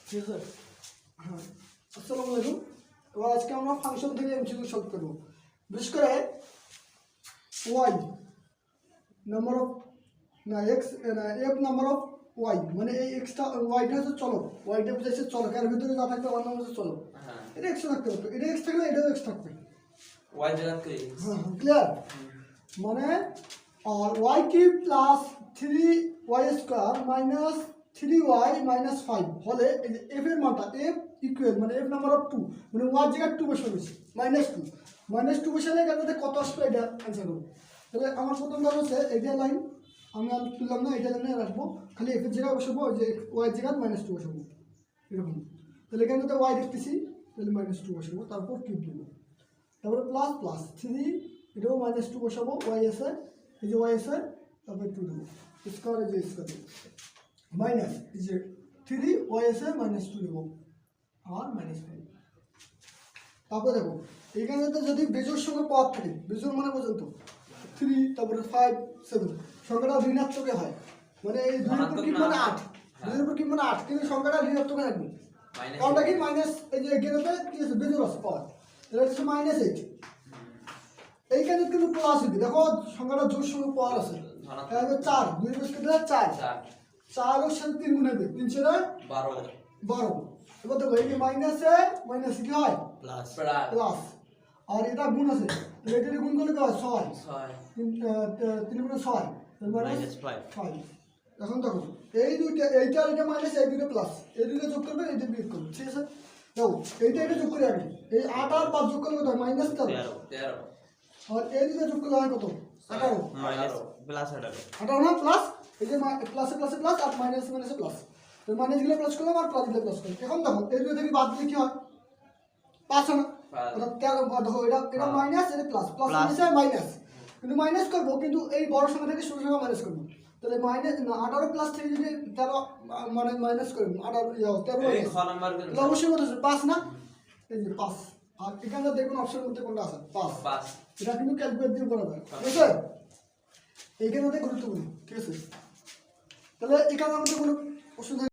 ঠিক আছে। হ্যাঁ, আসসালামু আলাইকুম। এবার আজকে আমরা ফাংশন থেকে এমসিকিউ সলভ করব। বিশেষ করে Y number of X of number of Y, মানে এই এক্সটা ওয়াইটা হচ্ছে চলক, ওয়াইটা বুঝাইছে চলক, এর ভিতরে যা থাকবে ওয়ান নাম্বার হচ্ছে চলক। এটা এক্স থাকতে পারতো, এটা এক্স থাকলে এটাও এক্স থাকবে। ওয়াই জায়গা কে হ্যাঁ ক্লিয়ার। মানে আর Y cube plus 3y square minus 3y minus 5 হলে এই যে এফ এর মানটা এফ ইকুয়াল মানে এফ নাম্বার অফ 2, মানে ওয়াই জায়গায় 2 বসানো হয়েছে -2 বসালে এখানে কত আসবে এটা অ্যান্সার হবে। তাহলে আমার প্রথম কাজ হচ্ছে এইটা লাইন আমি তুললাম না, এটা লাইনে রাখবো, খালি এফ এর জায়গায় বসাবো, যে ওয়াই জায়গায় -2 বসাবো এরকম। তাহলে এখানে তো ওয়াই দেখতেছি, তাহলে -2 বসাবো, তারপর কিউব দেবো, তারপরে প্লাস প্লাস 3 এটাও -2 বসাবো, ওয়াই আছে এই যে ওয়াই আছে, তারপরে 2 দেবো স্কোয়ার, এই যে স্কোয়ার দেবো, মাইনাস এই যে 3 ওয়াই আছে -2 দেবো আর -5। তারপরে দেখো এইখানে তো যদি বেজোর সঙ্গে পাওয়ার থাকে, বেজোর মানে পর্যন্ত 3 তারপরে 5 7 সংখ্যাটা ঋণাত্মকে হয়, মানে এই 2 এর উপর কি মানে 8, 2 এর উপর কি মানে 8, কিন্তু সংখ্যাটা ঋণাত্মকে থাকবে, কারণটা কি মাইনাস এই যে এখানেতে কি আছে বেজোর আছে পাওয়ার, এটা হচ্ছে -8। এইখানে কিন্তু প্লাস দিবি, দেখো সংখ্যাটা জোর সঙ্গে পাওয়ার আছে, তাহলে 4 2 এর বসে দিলে 4 4 এর সাথে 3 গুণ হবে 3 × 12। এবার দেখো এই যে মাইনাস কি হয় প্লাস প্লাস, আর এটা গুণ আছে, তাহলে এটা গুণ করলে কি হয় 6 3 গুণ 6 -5। এখন দেখো এই দুইটা, এইটা আর এটা মাইনাস, এই দুটো প্লাস, এই দুটো যোগ করবে, এইটা বিয়োগ করবে, ঠিক আছে। দেখো এইটা এটা যোগ করে আগে, এই 8 আর 5 যোগ করলে কত হয় -13, আর এই দুটো যোগ করলে হয় কত 18 18 না প্লাস, এই যে প্লাসে প্লাসে প্লাস আর মাইনাসে মাইনাসে প্লাস, তো মাইনাস গুলো প্লাস করলাম আর প্লাস গুলো প্লাস করলাম। এখন দেখো এই দুটো থেকে বাদ দিলে কি হয় 5 হয় না, অর্থাৎ 13। দেখো এটা মাইনাস, এটা প্লাস, প্লাস নিচে মাইনাস, কিন্তু মাইনাস করবো, কিন্তু এই বড় সংখ্যা থেকে ছোট সংখ্যা মাইনাস করবো, তাহলে মাইনাস 18 প্লাস থেকে যদি 13 মানে মাইনাস করবো 13 মাইনাস, অবশ্যই কত আছে 5 না, এই যে 5। আর এখানে দেখুন অপশনের মধ্যে কোনটা আছে 5, এটা কিন্তু ক্যালকুলেট দিয়ে করা যায়, ঠিক আছে। এইখানে গুরুত্বপূর্ণ, ঠিক আছে। তাহলে এখানে আমাদের কোনো প্রশ্ন